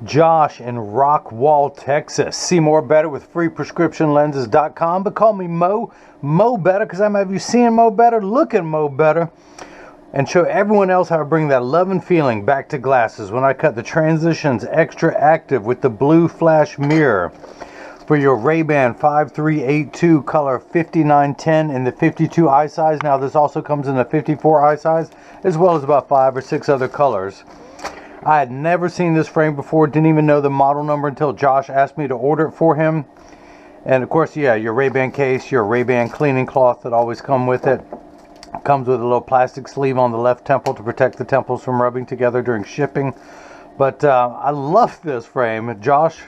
Josh in Rockwall, Texas. See more better with freeprescriptionlenses.com, but call me Mo. Mo better, because I'm have you seeing Mo better, looking Mo better, and show everyone else how to bring that love and feeling back to glasses when I cut the Transitions XTRAactive with the blue flash mirror for your RayBan 5382 color 5910 in the 52 eye size. Now this also comes in the 54 eye size, as well as about 5 or 6 other colors. I had never seen this frame before, didn't even know the model number until Josh asked me to order it for him. And of course, yeah, your RayBan case, your RayBan cleaning cloth that always come with it. Comes with a little plastic sleeve on the left temple to protect the temples from rubbing together during shipping. But I love this frame. Josh,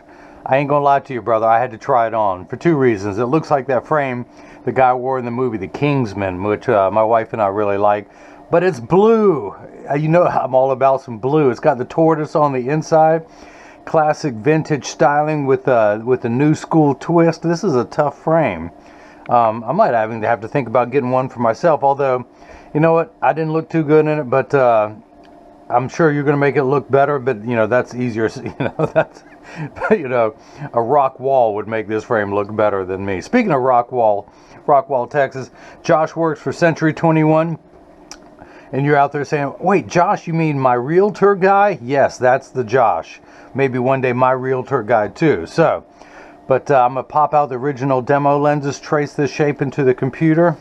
I ain't gonna lie to you, brother, I had to try it on for 2 reasons. It looks like that frame the guy wore in the movie The Kingsman, which my wife and I really like. But it's blue. You know I'm all about some blue. It's got the tortoise on the inside. Classic vintage styling with a new school twist. This is a tough frame. I might have to think about getting one for myself. Although, you know what? I didn't look too good in it, but I'm sure you're going to make it look better. But, you know, that's easier. You know, that's, you know, a rock wall would make this frame look better than me. Speaking of Rockwall, Texas, Josh works for Century 21. And you're out there saying, wait, Josh, you mean my realtor guy? Yes, that's the Josh. Maybe one day my realtor guy too. So, but I'm going to pop out the original demo lenses, trace this shape into the computer.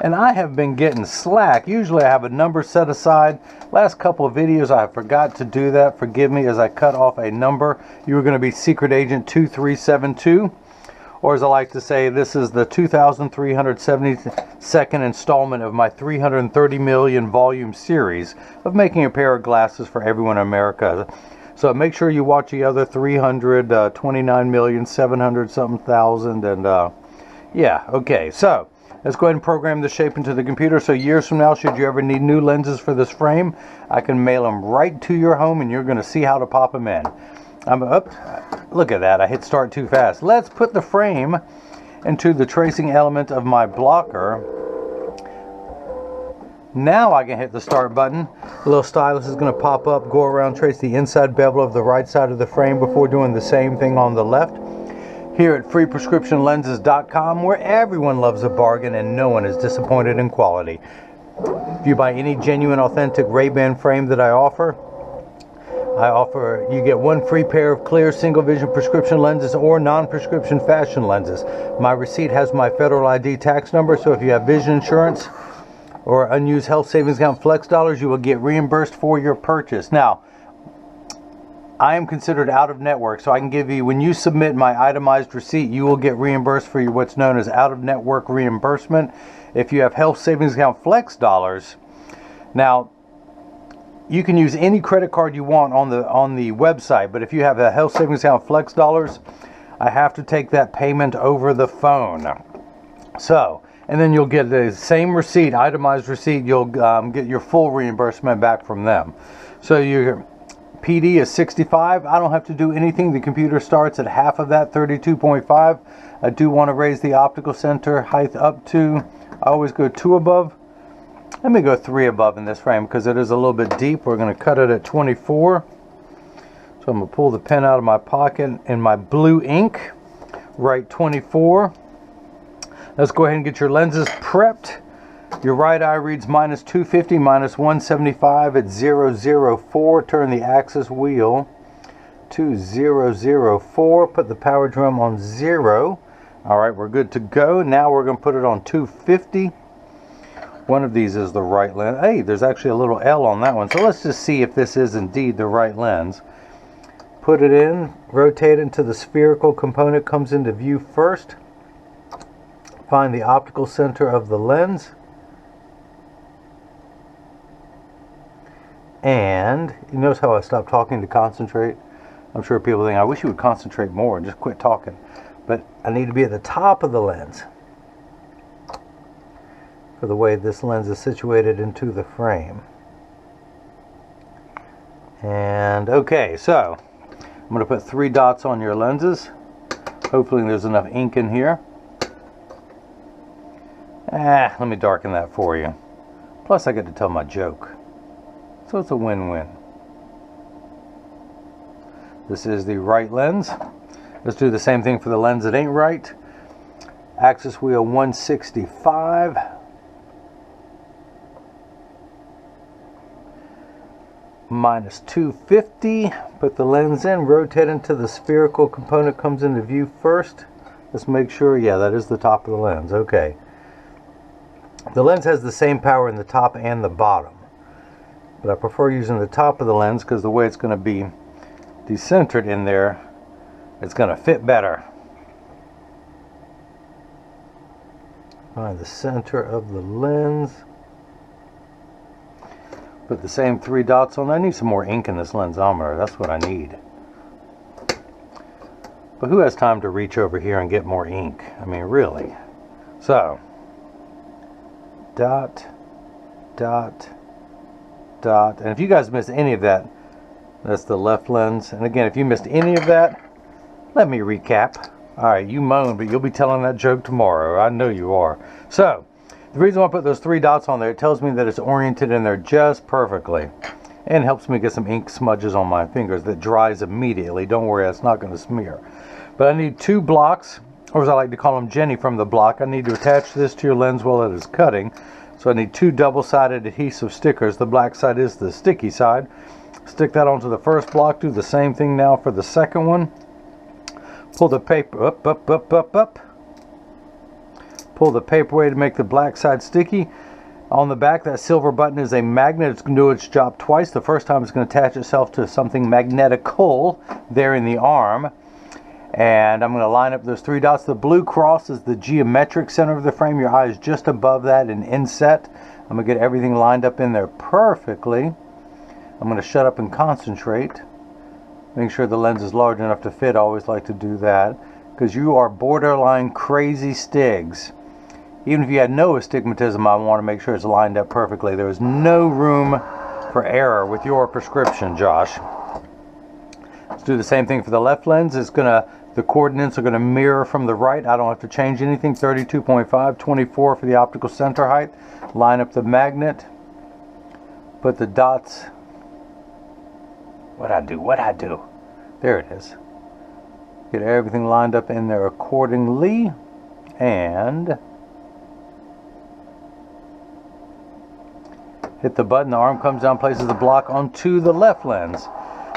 And I have been getting slack. Usually I have a number set aside. Last couple of videos I forgot to do that. Forgive me as I cut off a number. You were going to be Secret Agent 2372. Or as I like to say, this is the 2,372nd installment of my 330 million volume series of making a pair of glasses for everyone in America. So make sure you watch the other 329,700 something thousand. And yeah, okay. So let's go ahead and program the shape into the computer. So years from now, should you ever need new lenses for this frame, I can mail them right to your home and you're going to see how to pop them in. I'm up. Look at that. I hit start too fast. Let's put the frame into the tracing element of my blocker. Now I can hit the start button. The little stylus is going to pop up, go around, trace the inside bevel of the right side of the frame before doing the same thing on the left. Here at freeprescriptionlenses.com, where everyone loves a bargain and no one is disappointed in quality. If you buy any genuine, authentic RayBan frame that I offer, you get 1 free pair of clear single vision prescription lenses or non-prescription fashion lenses. My receipt has my federal ID tax number, so if you have vision insurance or unused health savings account flex dollars, you will get reimbursed for your purchase. Now, I am considered out of network, so I can give you, when you submit my itemized receipt, you will get reimbursed for your what's known as out of network reimbursement. If you have health savings account flex dollars, now, you can use any credit card you want on the website, but if you have a health savings account flex dollars, I have to take that payment over the phone. So, and then you'll get the same receipt, itemized receipt, you'll get your full reimbursement back from them. So your PD is 65. I don't have to do anything. The computer starts at half of that, 32.5. I do want to raise the optical center height up to, I always go 2 above. Let me go 3 above in this frame because it is a little bit deep. We're going to cut it at 24. So I'm going to pull the pen out of my pocket in my blue ink. Write 24. Let's go ahead and get your lenses prepped. Your right eye reads -250, -175 at 004. Turn the axis wheel to 004. Put the power drum on 0. All right, we're good to go. Now we're going to put it on 250. One of these is the right lens. Hey, there's actually a little L on that one. So let's just see if this is indeed the right lens. Put it in, rotate it until the spherical component comes into view first. Find the optical center of the lens. And you notice how I stopped talking to concentrate? I'm sure people think, I wish you would concentrate more and just quit talking. But I need to be at the top of the lens, for the way this lens is situated into the frame. And okay, so I'm going to put 3 dots on your lenses. Hopefully there's enough ink in here. Let me darken that for you. Plus I get to tell my joke. So it's a win-win. This is the right lens. Let's do the same thing for the lens that ain't right. Axis wheel 165. Minus 250. Put the lens in, rotate until the spherical component comes into view first. Let's make sure, yeah, that is the top of the lens. Okay. The lens has the same power in the top and the bottom, but I prefer using the top of the lens because the way it's going to be decentered in there, it's going to fit better. Find the center of the lens. Put the same 3 dots on. I need some more ink in this lensometer. That's what I need. But who has time to reach over here and get more ink? I mean, really. So, dot, dot, dot. And if you guys missed any of that, that's the left lens. And again, if you missed any of that, let me recap. Alright, you moan, but you'll be telling that joke tomorrow. I know you are. So, the reason why I put those 3 dots on there, it tells me that it's oriented in there just perfectly. And helps me get some ink smudges on my fingers that dries immediately. Don't worry, it's not going to smear. But I need 2 blocks, or as I like to call them, Jenny from the block. I need to attach this to your lens while it is cutting. So I need 2 double-sided adhesive stickers. The black side is the sticky side. Stick that onto the first block. Do the same thing now for the second one. Pull the paper up, up, up, up, up. Pull the paper away to make the black side sticky. On the back, that silver button is a magnet. It's going to do its job twice. The first time it's going to attach itself to something magnetical there in the arm. And I'm going to line up those 3 dots. The blue cross is the geometric center of the frame. Your eye is just above that in inset. I'm going to get everything lined up in there perfectly. I'm going to shut up and concentrate. Make sure the lens is large enough to fit. I always like to do that, because you are borderline crazy stigs. Even if you had no astigmatism, I want to make sure it's lined up perfectly. There is no room for error with your prescription, Josh. Let's do the same thing for the left lens. The coordinates are going to mirror from the right. I don't have to change anything. 32.5, 24 for the optical center height. Line up the magnet. Put the dots. What'd I do? There it is. Get everything lined up in there accordingly. And hit the button. The arm comes down, places the block onto the left lens.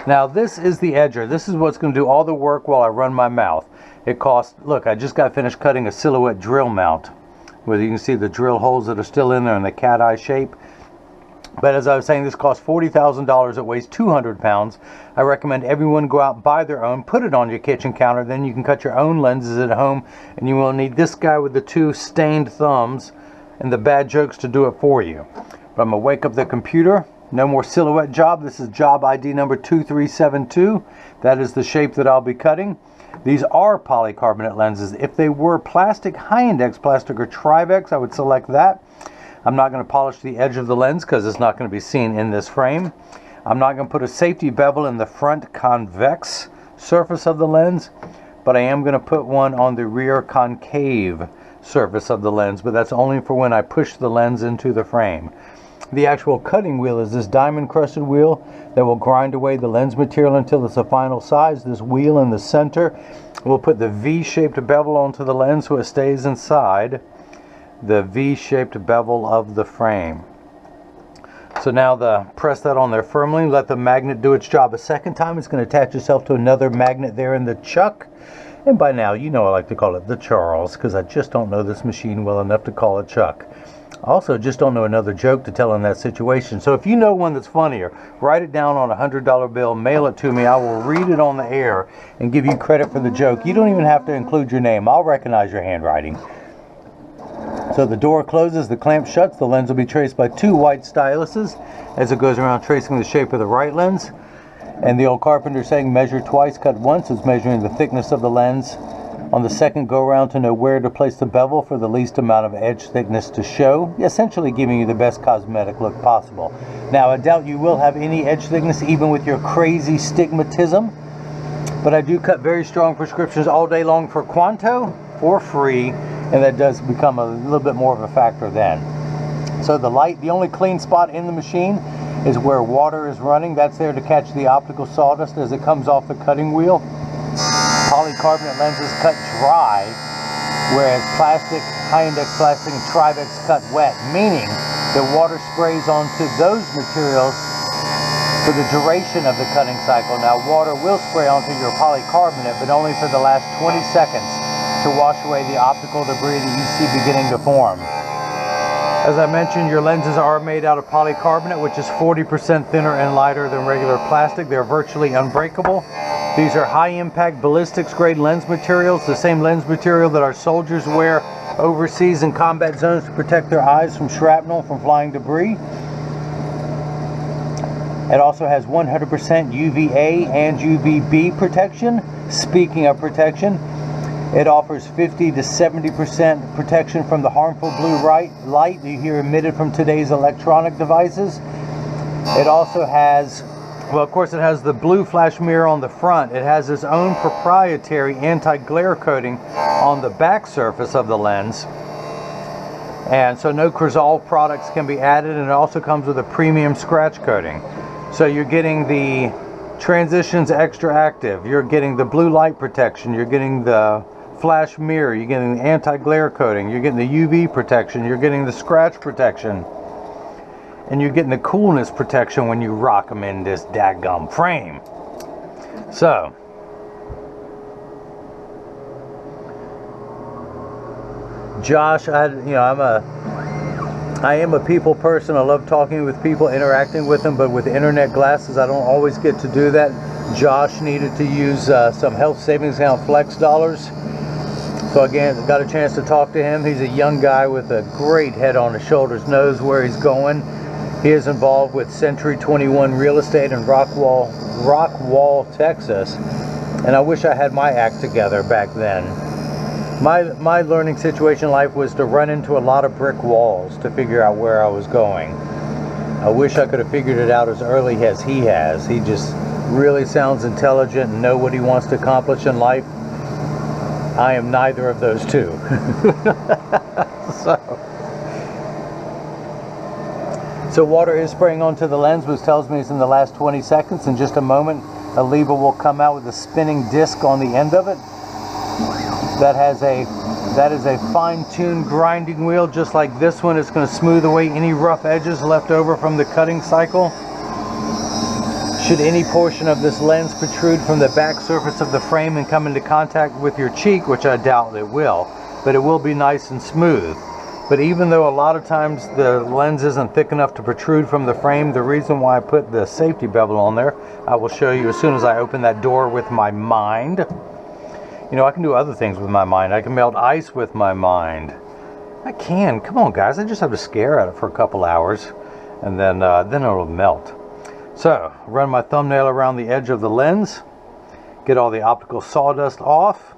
Now this is the edger. This is what's going to do all the work while I run my mouth. It costs, look, I just got finished cutting a silhouette drill mount, where you can see the drill holes that are still in there in the cat eye shape. But as I was saying, this costs $40,000. It weighs 200 pounds. I recommend everyone go out and buy their own, put it on your kitchen counter, then you can cut your own lenses at home, and you will need this guy with the 2 stained thumbs and the bad jokes to do it for you. But I'm going to wake up the computer. No more silhouette job. This is job ID number 2372. That is the shape that I'll be cutting. These are polycarbonate lenses. If they were plastic, high-index plastic or Trivex, I would select that. I'm not going to polish the edge of the lens because it's not going to be seen in this frame. I'm not going to put a safety bevel in the front convex surface of the lens, but I am going to put one on the rear concave surface of the lens, but that's only for when I push the lens into the frame. The actual cutting wheel is this diamond crusted wheel that will grind away the lens material until it's a final size. This wheel in the center will put the V-shaped bevel onto the lens so it stays inside the V-shaped bevel of the frame. So now press that on there firmly, let the magnet do its job a second time. It's going to attach itself to another magnet there in the chuck. And by now, you know I like to call it the Charles, because I just don't know this machine well enough to call it Chuck. I also just don't know another joke to tell in that situation. So if you know one that's funnier, write it down on a $100 bill, mail it to me. I will read it on the air and give you credit for the joke. You don't even have to include your name. I'll recognize your handwriting. So the door closes, the clamp shuts, the lens will be traced by 2 white styluses as it goes around tracing the shape of the right lens. And the old carpenter saying measure twice, cut once is measuring the thickness of the lens on the second go around to know where to place the bevel for the least amount of edge thickness to show, essentially giving you the best cosmetic look possible. Now I doubt you will have any edge thickness even with your crazy stigmatism, but I do cut very strong prescriptions all day long for Quanto for free, and that does become a little bit more of a factor then. So the only clean spot in the machine is where water is running. That's there to catch the optical sawdust as it comes off the cutting wheel. Polycarbonate lenses cut dry, whereas plastic, high-index plastic and Trivex cut wet, meaning the water sprays onto those materials for the duration of the cutting cycle. Now, water will spray onto your polycarbonate, but only for the last 20 seconds to wash away the optical debris that you see beginning to form. As I mentioned, your lenses are made out of polycarbonate, which is 40% thinner and lighter than regular plastic. They're virtually unbreakable. These are high-impact ballistics-grade lens materials, the same lens material that our soldiers wear overseas in combat zones to protect their eyes from shrapnel, from flying debris. It also has 100% UVA and UVB protection. Speaking of protection, it offers 50 to 70% protection from the harmful blue light that you hear emitted from today's electronic devices. It also has, well, of course, it has the blue flash mirror on the front. It has its own proprietary anti-glare coating on the back surface of the lens. And so no Crizal products can be added, and it also comes with a premium scratch coating. So you're getting the Transitions XTRAactive, you're getting the blue light protection, you're getting the flash mirror, you're getting the anti-glare coating, you're getting the UV protection, you're getting the scratch protection, and you're getting the coolness protection when you rock them in this daggum frame. So, Josh, I am a people person. I love talking with people, interacting with them, but with internet glasses, I don't always get to do that. Josh needed to use some health savings account flex dollars. So again, got a chance to talk to him. He's a young guy with a great head on his shoulders, knows where he's going. He is involved with Century 21 Real Estate in Rockwall, Texas. And I wish I had my act together back then. My learning situation in life was to run into a lot of brick walls to figure out where I was going. I wish I could have figured it out as early as he has. He just really sounds intelligent and know what he wants to accomplish in life. I am neither of those two. So water is spraying onto the lens, which tells me it's in the last 20 seconds. In just a moment, a lever will come out with a spinning disc on the end of it. That is a fine-tuned grinding wheel, just like this one. It's going to smooth away any rough edges left over from the cutting cycle. Should any portion of this lens protrude from the back surface of the frame and come into contact with your cheek, which I doubt it will, but it will be nice and smooth. But even though a lot of times the lens isn't thick enough to protrude from the frame, the reason why I put the safety bevel on there, I will show you as soon as I open that door with my mind. You know, I can do other things with my mind. I can melt ice with my mind. I can. Come on, guys. I just have to stare at it for a couple hours, and then it'll melt. So, run my thumbnail around the edge of the lens, get all the optical sawdust off.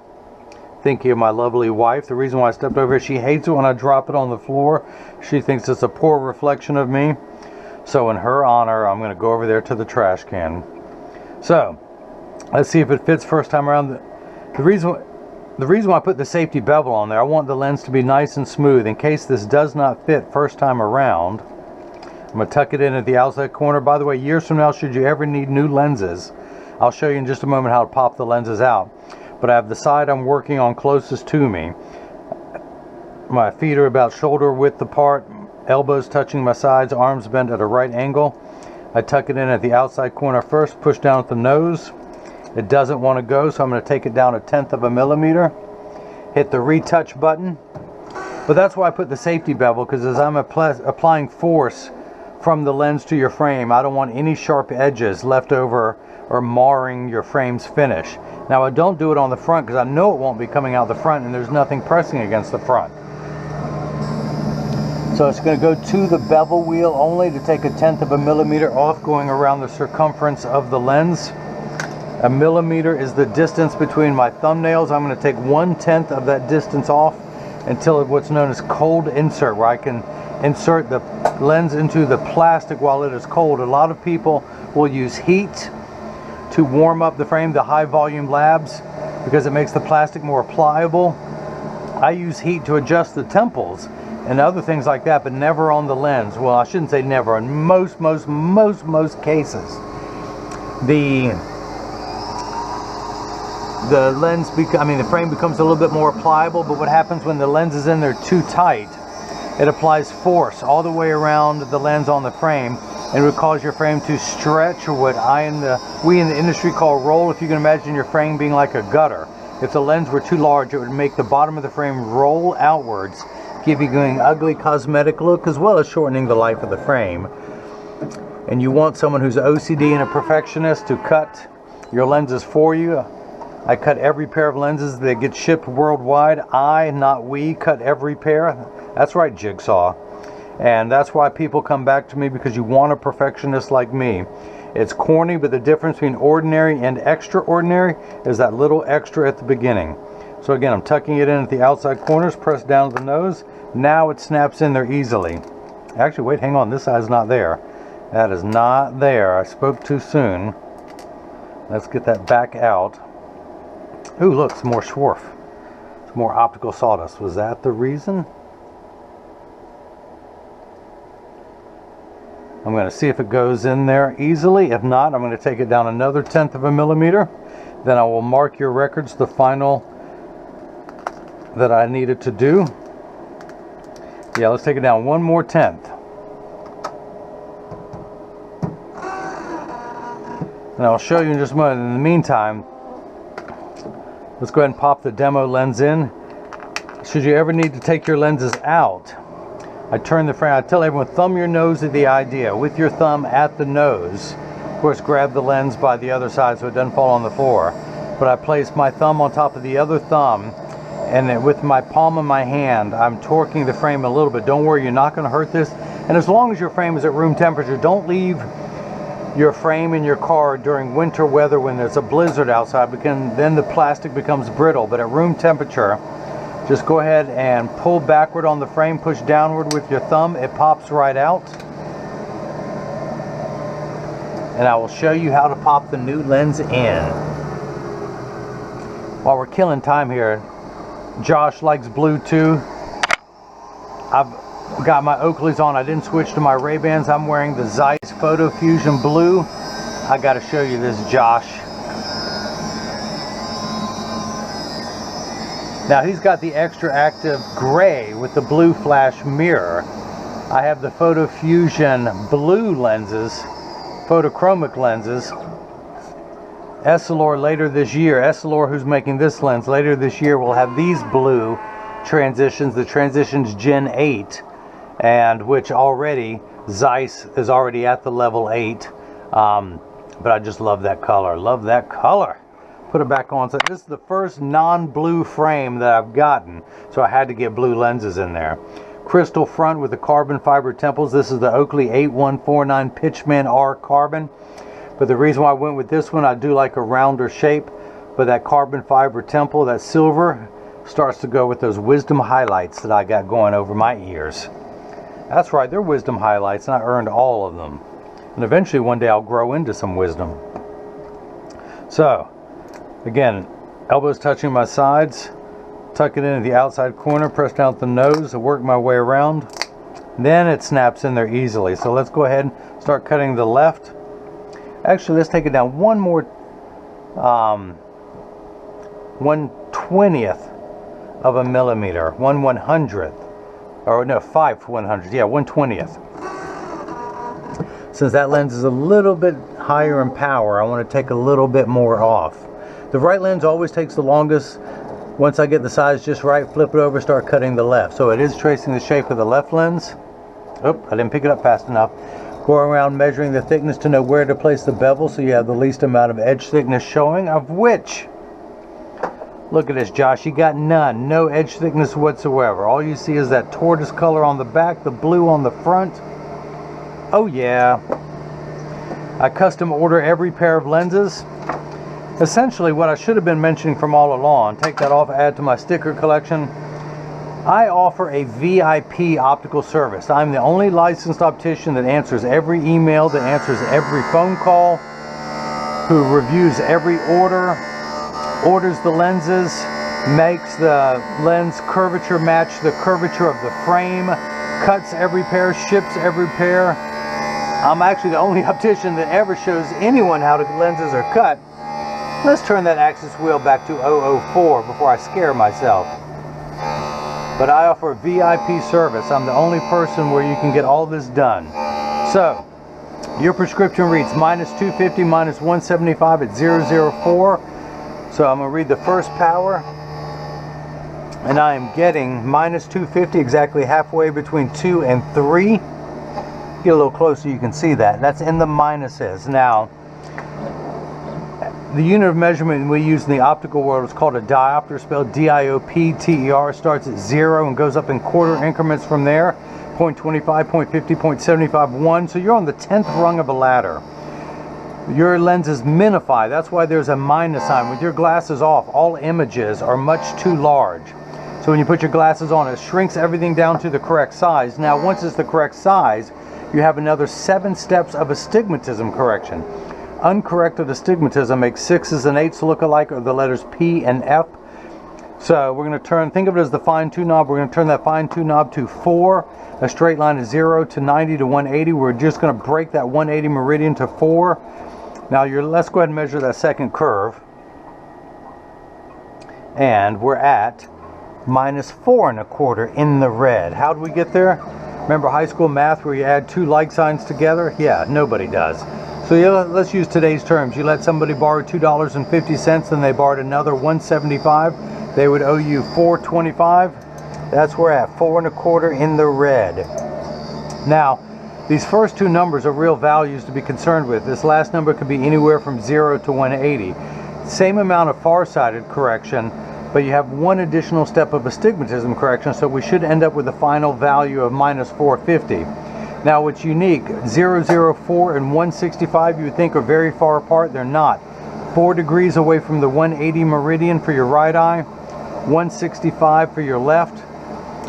Thinking of my lovely wife. The reason why I stepped over here, she hates it when I drop it on the floor. She thinks it's a poor reflection of me. So in her honor, I'm going to go over there to the trash can. So, let's see if it fits first time around. The reason why I put the safety bevel on there, I want the lens to be nice and smooth. In case this does not fit first time around, I'm going to tuck it in at the outside corner. By the way, years from now, should you ever need new lenses, I'll show you in just a moment how to pop the lenses out. But I have the side I'm working on closest to me. My feet are about shoulder width apart, elbows touching my sides, arms bent at a right angle. I tuck it in at the outside corner first, push down at the nose. It doesn't want to go, so I'm going to take it down 1/10 of a millimeter. Hit the retouch button. But that's why I put the safety bevel, because as I'm applying force from the lens to your frame, I don't want any sharp edges left over or marring your frame's finish. Now I don't do it on the front because I know it won't be coming out the front and there's nothing pressing against the front. So it's going to go to the bevel wheel only to take 1/10 of a millimeter off, going around the circumference of the lens. A millimeter is the distance between my thumbnails. I'm going to take 1/10 of that distance off until what's known as cold insert, where I can insert the lens into the plastic while it is cold. A lot of people will use heat to warm up the frame, the high volume labs, because it makes the plastic more pliable. I use heat to adjust the temples and other things like that, but never on the lens. Well, I shouldn't say never. In most cases, the lens, the frame becomes a little bit more pliable, but what happens when the lens is in there too tight, it applies force all the way around the lens on the frame, and it would cause your frame to stretch, or what we in the industry call roll. If you can imagine your frame being like a gutter, if the lens were too large, it would make the bottom of the frame roll outwards, giving you an ugly cosmetic look, as well as shortening the life of the frame. And you want someone who's OCD and a perfectionist to cut your lenses for you. I cut every pair of lenses that get shipped worldwide. I, not we, cut every pair. That's right, Jigsaw. And that's why people come back to me, because you want a perfectionist like me. It's corny, but the difference between ordinary and extraordinary is that little extra at the beginning. So again, I'm tucking it in at the outside corners, pressed down to the nose. Now it snaps in there easily. Actually, wait, hang on, this side's not there. That is not there. I spoke too soon. Let's get that back out. Ooh, look, some more Schwarf. Some more optical sawdust. Was that the reason? I'm going to see if it goes in there easily. If not, I'm going to take it down another 1/10 of a millimeter. Then I will mark your records, the final that I needed to do. Yeah, let's take it down one more 1/10. And I'll show you in just a moment. In the meantime, let's go ahead and pop the demo lens in. Should you ever need to take your lenses out, I turn the frame. I tell everyone, thumb your nose at the idea. With your thumb at the nose, of course, grab the lens by the other side so it doesn't fall on the floor. But I place my thumb on top of the other thumb, and with my palm of my hand, I'm torquing the frame a little bit. Don't worry, you're not going to hurt this. And as long as your frame is at room temperature, don't leave your frame in your car during winter weather when there's a blizzard outside, because then the plastic becomes brittle. But at room temperature, just go ahead and pull backward on the frame, push downward with your thumb, it pops right out. And I will show you how to pop the new lens in. While we're killing time here, Josh likes blue too. I've got my Oakleys on. I didn't switch to my RayBans. I'm wearing the Zeiss Photo Fusion Blue. I got to show you this, Josh. Now he's got the XTRAactive gray with the blue flash mirror. I have the Photo Fusion blue lenses, photochromic lenses. Essilor later this year, Essilor, who's making this lens, later this year will have these blue transitions, the Transitions Gen 8, and which already Zeiss is already at the level 8. But I just love that color. Love that color. Put it back on. So this is the first non-blue frame that I've gotten, so I had to get blue lenses in there. Crystal front with the carbon fiber temples. This is the Oakley 8149 Pitchman R carbon. But the reason why I went with this one, I do like a rounder shape, but that carbon fiber temple, that silver, starts to go with those wisdom highlights that I got going over my ears. That's right, they're wisdom highlights, and I earned all of them. And eventually one day I'll grow into some wisdom. So, again, elbows touching my sides, tuck it into the outside corner, press down with the nose, and work my way around. Then it snaps in there easily. So let's go ahead and start cutting the left. Actually, let's take it down one more, 1/20th of a millimeter, 1/100th, or no, 5/100th, yeah, 1/20th. Since that lens is a little bit higher in power, I want to take a little bit more off. The right lens always takes the longest. Once I get the size just right, flip it over, start cutting the left. So it is tracing the shape of the left lens. Oh, I didn't pick it up fast enough. Go around measuring the thickness to know where to place the bevel so you have the least amount of edge thickness showing, of which, look at this, Josh, you got none. No edge thickness whatsoever. All you see is that tortoise color on the back, the blue on the front. Oh yeah. I custom order every pair of lenses. Essentially what I should have been mentioning from all along, take that off, add to my sticker collection. I offer a VIP optical service. I'm the only licensed optician that answers every email, that answers every phone call, who reviews every order, orders the lenses, makes the lens curvature match the curvature of the frame, cuts every pair, ships every pair. I'm actually the only optician that ever shows anyone how the lenses are cut. Let's turn that axis wheel back to 004 before I scare myself. But I offer VIP service. I'm the only person where you can get all this done. So, your prescription reads -250, -175 at 004. So I'm going to read the first power. And I am getting -250, exactly halfway between 2 and 3. Get a little closer, you can see that. That's in the minuses. Now, the unit of measurement we use in the optical world is called a diopter, spelled D-I-O-P-T-E-R. Starts at 0 and goes up in quarter increments from there. 0.25, 0.50, 0.75, 1. So you're on the 10th rung of a ladder. Your lenses minify. That's why there's a minus sign. With your glasses off, all images are much too large. So when you put your glasses on, it shrinks everything down to the correct size. Now, once it's the correct size, you have another 7 steps of astigmatism correction. Uncorrected astigmatism makes 6s and 8s look alike, or the letters P and F. So we're going to think of it as the fine-tune knob. We're going to turn that fine-tune knob to 4. A straight line is 0 to 90 to 180. We're just going to break that 180 meridian to 4. Now let's go ahead and measure that second curve. And we're at -4 1/4 in the red. How do we get there? Remember high school math where you add 2 like signs together? Yeah, nobody does. So yeah, let's use today's terms. You let somebody borrow $2.50 and they borrowed another $1.75. They would owe you $4.25. That's where we're at, 4 1/4 in the red. Now, these first 2 numbers are real values to be concerned with. This last number could be anywhere from 0 to 180. Same amount of farsighted correction, but you have 1 additional step of astigmatism correction, so we should end up with a final value of -450. Now what's unique, 004 and 165 you would think are very far apart. They're not. 4 degrees away from the 180 meridian for your right eye, 165 for your left.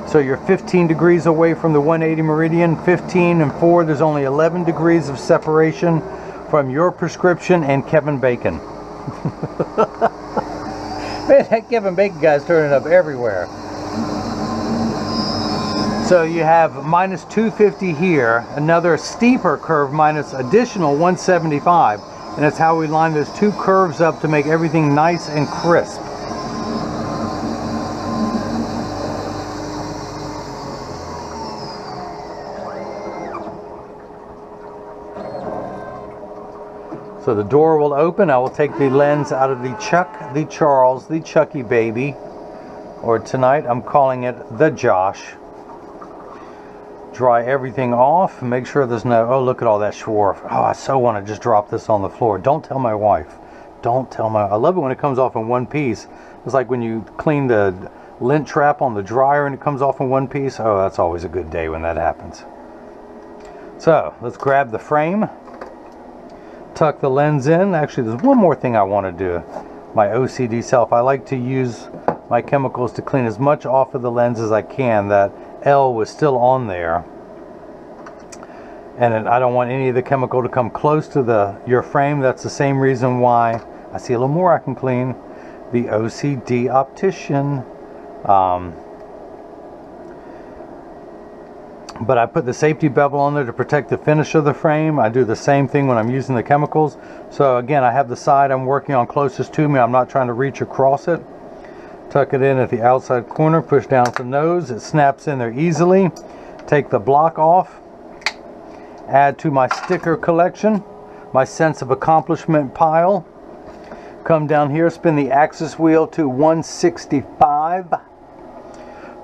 So you're 15 degrees away from the 180 meridian. 15 and 4, there's only 11 degrees of separation from your prescription and Kevin Bacon. Man, that Kevin Bacon guy's turning up everywhere. So you have -250 here, another steeper curve minus additional 175, and that's how we line those 2 curves up to make everything nice and crisp. So the door will open. I will take the lens out of the Chuck, the Charles, the Chucky baby, or tonight I'm calling it the Josh. Dry everything off. Make sure there's no, oh, look at all that swarf. Oh, I so want to just drop this on the floor. Don't tell my wife. Don't tell my, I love it when it comes off in one piece. It's like when you clean the lint trap on the dryer and it comes off in one piece. Oh, that's always a good day when that happens. So let's grab the frame. Tuck the lens in. Actually, there's one more thing I want to do. My OCD self, I like to use my chemicals to clean as much off of the lens as I can. That L was still on there, and I don't want any of the chemical to come close to your frame. That's the same reason why I see a little more I can clean. The OCD optician. But I put the safety bevel on there to protect the finish of the frame. I do the same thing when I'm using the chemicals. So again, I have the side I'm working on closest to me. I'm not trying to reach across it. Tuck it in at the outside corner, push down at the nose. It snaps in there easily. Take the block off. Add to my sticker collection, my sense of accomplishment pile. Come down here, spin the axis wheel to 165.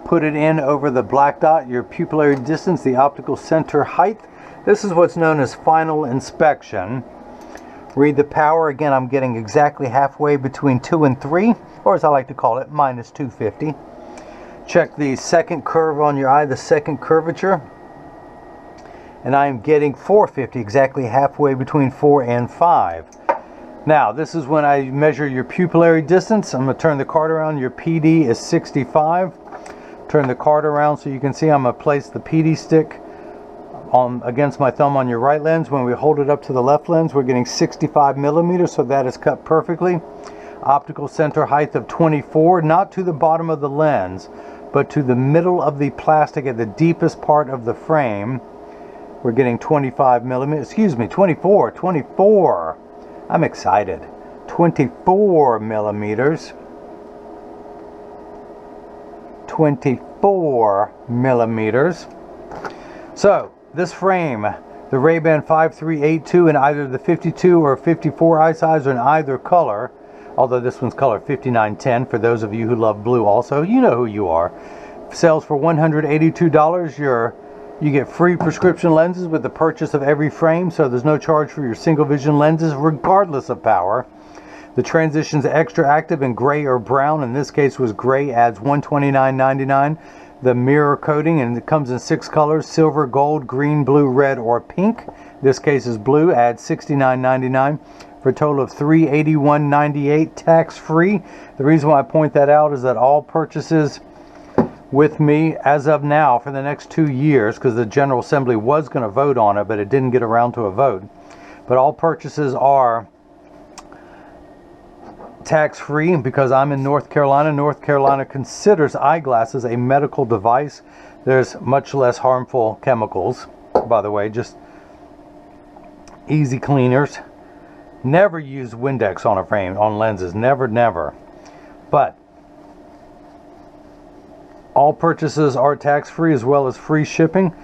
Put it in over the black dot, your pupillary distance, the optical center height. This is what's known as final inspection. Read the power. Again, I'm getting exactly halfway between 2 and 3, or as I like to call it, -250. Check the second curve on your eye, the second curvature. And I am getting 450, exactly halfway between 4 and 5. Now, this is when I measure your pupillary distance. I'm going to turn the card around. Your PD is 65. Turn the card around so you can see I'm going to place the PD stick against my thumb on your right lens. When we hold it up to the left lens, we're getting 65 millimeters, so that is cut perfectly. Optical center height of 24, not to the bottom of the lens, but to the middle of the plastic at the deepest part of the frame. We're getting 25 millimeters, excuse me, 24. I'm excited. 24 millimeters. 24 millimeters. So this frame, the RayBan 5382 in either the 52 or 54 eye size or in either color, although this one's color 5910 for those of you who love blue also, you know who you are, sells for $182. You get free prescription lenses with the purchase of every frame, so there's no charge for your single vision lenses regardless of power. The Transitions XTRAactive in gray or brown, in this case was gray, adds $129.99. The mirror coating, and it comes in 6 colors: silver, gold, green, blue, red, or pink. This case is blue, adds $69.99 for a total of $381.98 tax free. The reason why I point that out is that all purchases with me as of now for the next 2 years, because the General Assembly was going to vote on it, but it didn't get around to a vote. But all purchases are tax-free because I'm in North Carolina. North Carolina considers eyeglasses a medical device. There's much less harmful chemicals, by the way, just easy cleaners. Never use Windex on a frame, on lenses, never. But all purchases are tax-free as well as free shipping.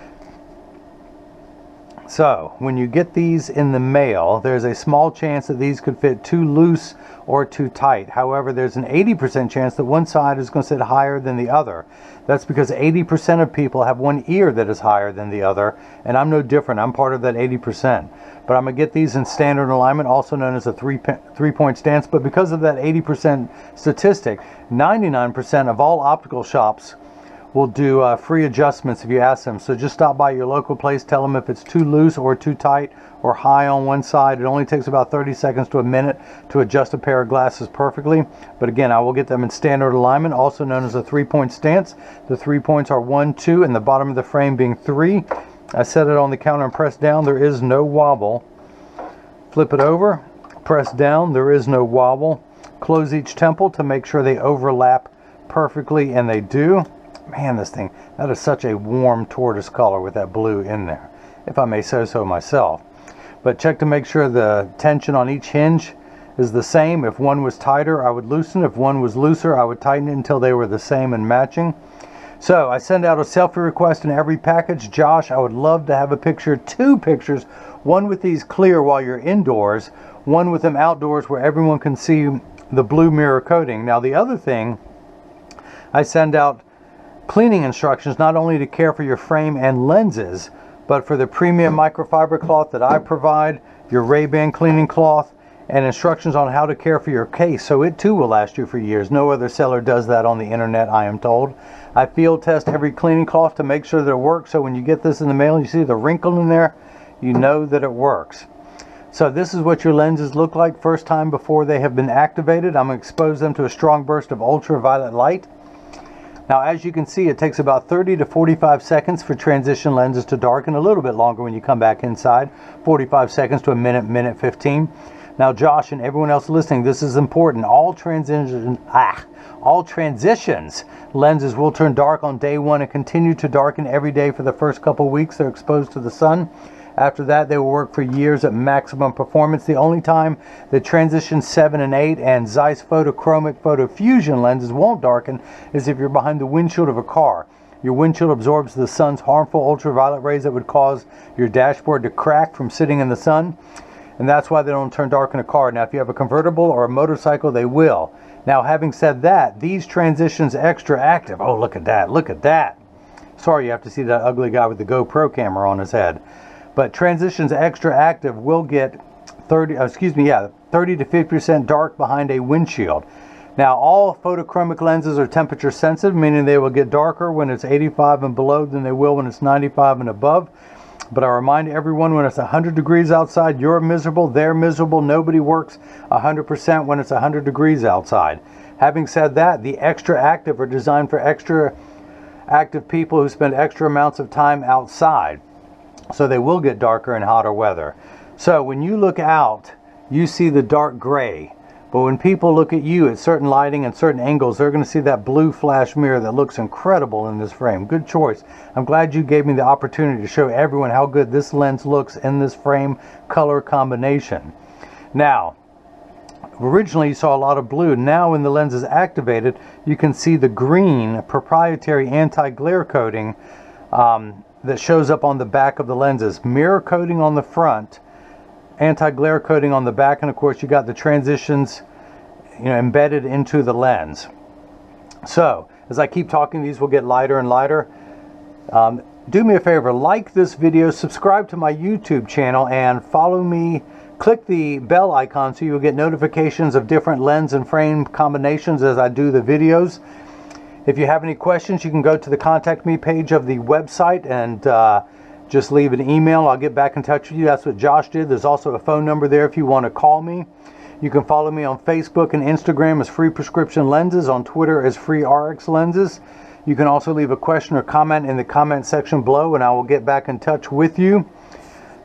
So when you get these in the mail, there's a small chance that these could fit too loose or too tight. However, there's an 80% chance that one side is going to sit higher than the other. That's because 80% of people have one ear that is higher than the other, and I'm no different. I'm part of that 80%. But I'm going to get these in standard alignment, also known as a three-point stance. But because of that 80% statistic, 99% of all optical shops will do free adjustments if you ask them. So just stop by your local place, tell them if it's too loose or too tight or high on one side. It only takes about 30 seconds to a minute to adjust a pair of glasses perfectly. But again, I will get them in standard alignment, also known as a three-point stance. The 3 points are 1, 2, and the bottom of the frame being 3. I set it on the counter and press down. There is no wobble. Flip it over, press down. There is no wobble. Close each temple to make sure they overlap perfectly, and they do. Man, this thing, that is such a warm tortoise color with that blue in there, if I may say so myself. But check to make sure the tension on each hinge is the same. If one was tighter, I would loosen. If one was looser, I would tighten it until they were the same and matching. So I send out a selfie request in every package. Josh, I would love to have a picture, 2 pictures, one with these clear while you're indoors, one with them outdoors where everyone can see the blue mirror coating. Now the other thing, I send out cleaning instructions not only to care for your frame and lenses, but for the premium microfiber cloth that I provide, your RayBan cleaning cloth, and instructions on how to care for your case, so it too will last you for years. No other seller does that on the internet, I am told. I field test every cleaning cloth to make sure that it works, so when you get this in the mail and you see the wrinkle in there, you know that it works. So this is what your lenses look like first time before they have been activated. I'm going to expose them to a strong burst of ultraviolet light. Now, as you can see, it takes about 30 to 45 seconds for transition lenses to darken, a little bit longer when you come back inside, 45 seconds to a minute 15. Now, Josh and everyone else listening, this is important. All transitions lenses will turn dark on day 1 and continue to darken every day for the first couple weeks they're exposed to the sun. After that, they will work for years at maximum performance. The only time the Transition 7 and 8 and Zeiss photochromic photofusion lenses won't darken is if you're behind the windshield of a car. Your windshield absorbs the sun's harmful ultraviolet rays that would cause your dashboard to crack from sitting in the sun, and that's why they don't turn dark in a car. Now, if you have a convertible or a motorcycle, they will. Now, having said that, these Transitions XTRAactive, oh, look at that, look at that. Sorry, you have to see that ugly guy with the GoPro camera on his head. But Transitions XTRAactive will get 30 to 50% dark behind a windshield. Now, all photochromic lenses are temperature sensitive, meaning they will get darker when it's 85 and below than they will when it's 95 and above. But I remind everyone, when it's 100 degrees outside, you're miserable, they're miserable. Nobody works 100% when it's 100 degrees outside. Having said that, the XTRAactive are designed for extra active people who spend extra amounts of time outside. So they will get darker in hotter weather. So when you look out, you see the dark gray. But when people look at you at certain lighting and certain angles, they're going to see that blue flash mirror that looks incredible in this frame. Good choice. I'm glad you gave me the opportunity to show everyone how good this lens looks in this frame color combination. Now, originally you saw a lot of blue. Now when the lens is activated, you can see the green proprietary anti-glare coating that shows up on the back of the lenses. Mirror coating on the front, anti-glare coating on the back, and of course you got the transitions, you know, embedded into the lens. So as I keep talking, these will get lighter and lighter. Do me a favor, like this video, subscribe to my YouTube channel, and follow me. Click the bell icon so you'll get notifications of different lens and frame combinations as I do the videos. If you have any questions, you can go to the contact me page of the website and just leave an email. I'll get back in touch with you. That's what Josh did. There's also a phone number there if you want to call me. You can follow me on Facebook and Instagram as Free Prescription Lenses, on Twitter as Free RX Lenses. You can also leave a question or comment in the comment section below and I will get back in touch with you.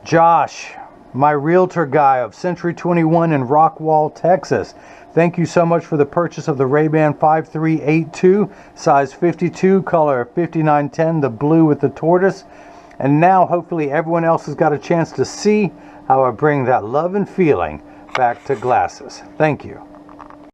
Josh, my realtor guy of Century 21 in Rockwall, Texas. Thank you so much for the purchase of the RayBan 5382, size 52, color 5910, the blue with the tortoise. And now hopefully everyone else has got a chance to see how I bring that love and feeling back to glasses. Thank you.